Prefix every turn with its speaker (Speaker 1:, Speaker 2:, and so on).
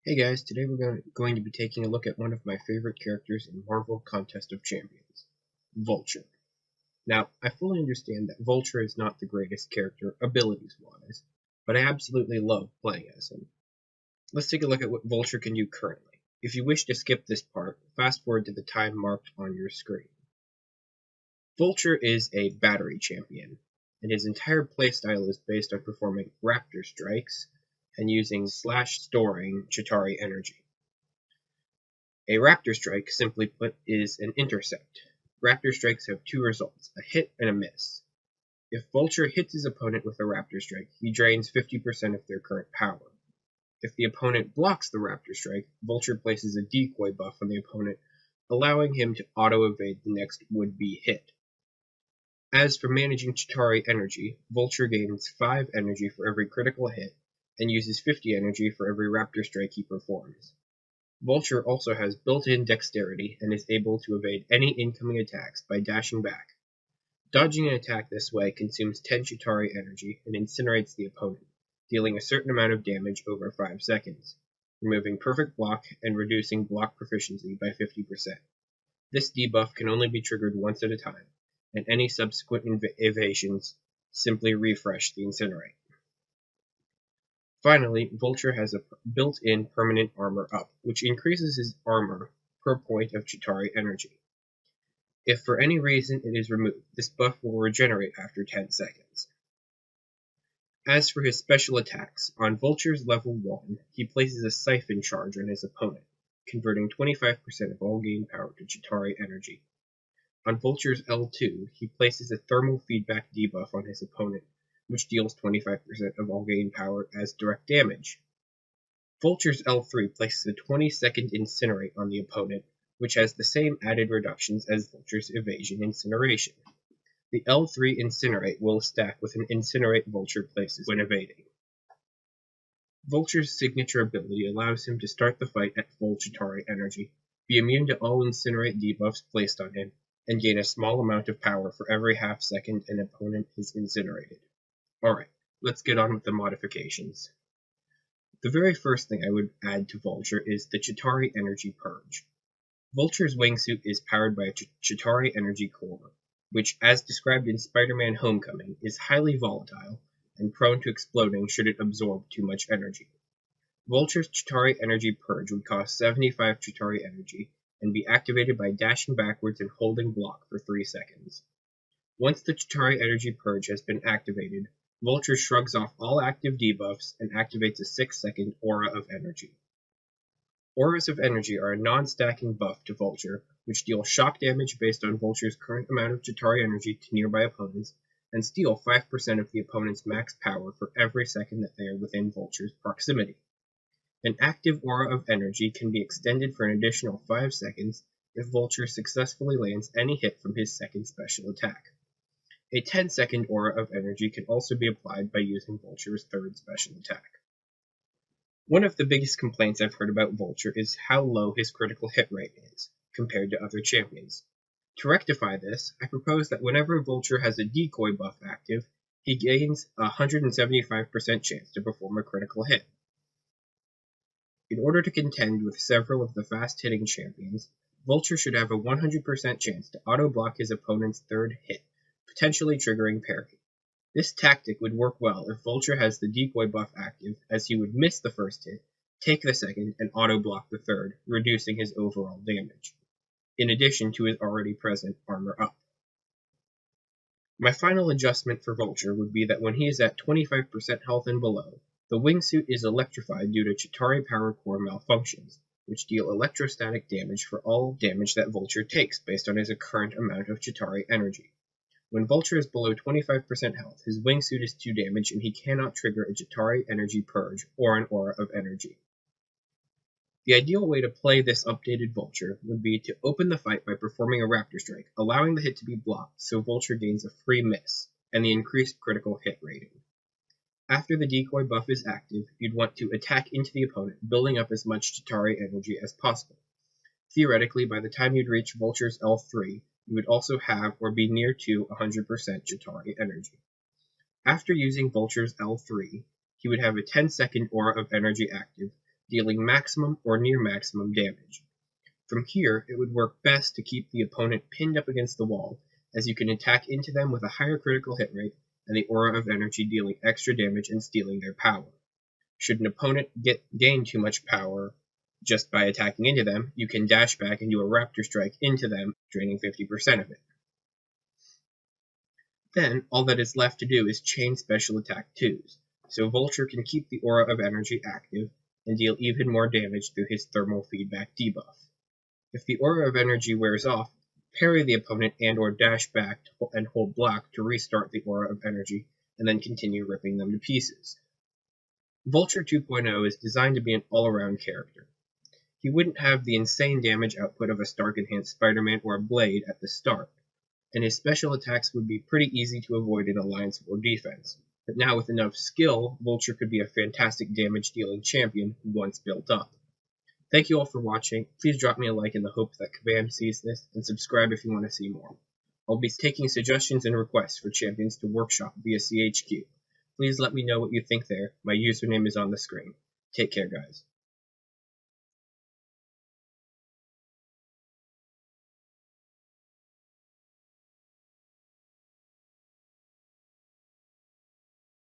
Speaker 1: Hey guys, today we're going to be taking a look at one of my favorite characters in Marvel Contest of Champions, Vulture. Now, I fully understand that Vulture is not the greatest character abilities-wise, but I absolutely love playing as him. Let's take a look at what Vulture can do currently. If you wish to skip this part, fast forward to the time marked on your screen. Vulture is a battery champion, and his entire playstyle is based on performing raptor strikes and using /storing Chitauri energy. A raptor strike, simply put, is an intercept. Raptor strikes have two results, a hit and a miss. If Vulture hits his opponent with a raptor strike, he drains 50% of their current power. If the opponent blocks the raptor strike, Vulture places a decoy buff on the opponent, allowing him to auto-evade the next would-be hit. As for managing Chitauri energy, Vulture gains 5 energy for every critical hit, and uses 50 energy for every raptor strike he performs. Vulture also has built-in dexterity and is able to evade any incoming attacks by dashing back. Dodging an attack this way consumes 10 Chitauri energy and incinerates the opponent, dealing a certain amount of damage over 5 seconds, removing perfect block and reducing block proficiency by 50%. This debuff can only be triggered once at a time, and any subsequent evasions simply refresh the incinerate. Finally, Vulture has a built-in permanent armor up, which increases his armor per point of Chitauri energy. If for any reason it is removed, this buff will regenerate after 10 seconds. As for his special attacks, on Vulture's level 1, he places a siphon charge on his opponent, converting 25% of all gain power to Chitauri energy. On Vulture's L2, he places a thermal feedback debuff on his opponent, which deals 25% of all gain power as direct damage. Vulture's L3 places a 20-second incinerate on the opponent, which has the same added reductions as Vulture's evasion incineration. The L3 incinerate will stack with an incinerate Vulture places when evading. Vulture's signature ability allows him to start the fight at full Chitauri energy, be immune to all incinerate debuffs placed on him, and gain a small amount of power for every half second an opponent is incinerated. Alright, let's get on with the modifications. The very first thing I would add to Vulture is the Chitauri Energy Purge. Vulture's wingsuit is powered by a Chitauri Energy Core, which, as described in Spider-Man Homecoming, is highly volatile and prone to exploding should it absorb too much energy. Vulture's Chitauri Energy Purge would cost 75 Chitauri energy and be activated by dashing backwards and holding block for 3 seconds. Once the Chitauri Energy Purge has been activated, Vulture shrugs off all active debuffs and activates a 6-second Aura of Energy. Auras of Energy are a non-stacking buff to Vulture, which deal shock damage based on Vulture's current amount of Chitauri energy to nearby opponents, and steal 5% of the opponent's max power for every second that they are within Vulture's proximity. An active Aura of Energy can be extended for an additional 5 seconds if Vulture successfully lands any hit from his second special attack. A 10-second Aura of Energy can also be applied by using Vulture's third special attack. One of the biggest complaints I've heard about Vulture is how low his critical hit rate is, compared to other champions. To rectify this, I propose that whenever Vulture has a decoy buff active, he gains a 175% chance to perform a critical hit. In order to contend with several of the fast-hitting champions, Vulture should have a 100% chance to auto-block his opponent's third hit, potentially triggering parry. This tactic would work well if Vulture has the decoy buff active, as he would miss the first hit, take the second, and auto-block the third, reducing his overall damage, in addition to his already present armor up. My final adjustment for Vulture would be that when he is at 25% health and below, the wingsuit is electrified due to Chitauri Power Core malfunctions, which deal electrostatic damage for all damage that Vulture takes based on his current amount of Chitauri energy. When Vulture is below 25% health, his wingsuit is 2 damage and he cannot trigger a Chitauri Energy Purge or an Aura of Energy. The ideal way to play this updated Vulture would be to open the fight by performing a Raptor Strike, allowing the hit to be blocked so Vulture gains a free miss, and the increased critical hit rating. After the decoy buff is active, you'd want to attack into the opponent, building up as much Chitauri energy as possible. Theoretically, by the time you'd reach Vulture's L3, you would also have or be near to 100% Chitauri energy. After using Vulture's L3, he would have a 10-second Aura of Energy active, dealing maximum or near maximum damage. From here, it would work best to keep the opponent pinned up against the wall, as you can attack into them with a higher critical hit rate and the aura of energy dealing extra damage and stealing their power. Should an opponent gain too much power just by attacking into them, you can dash back and do a raptor strike into them, draining 50% of it. Then, all that is left to do is chain special attack 2s, so Vulture can keep the aura of energy active and deal even more damage through his thermal feedback debuff. If the aura of energy wears off, parry the opponent and or dash back and hold block to restart the aura of energy and then continue ripping them to pieces. Vulture 2.0 is designed to be an all-around character. He wouldn't have the insane damage output of a Stark-enhanced Spider-Man or a Blade at the start, and his special attacks would be pretty easy to avoid in Alliance or defense, but now with enough skill, Vulture could be a fantastic damage-dealing champion once built up. Thank you all for watching. Please drop me a like in the hope that Kabam sees this, and subscribe if you want to see more. I'll be taking suggestions and requests for champions to workshop via CHQ. Please let me know what you think there. My username is on the screen. Take care, guys.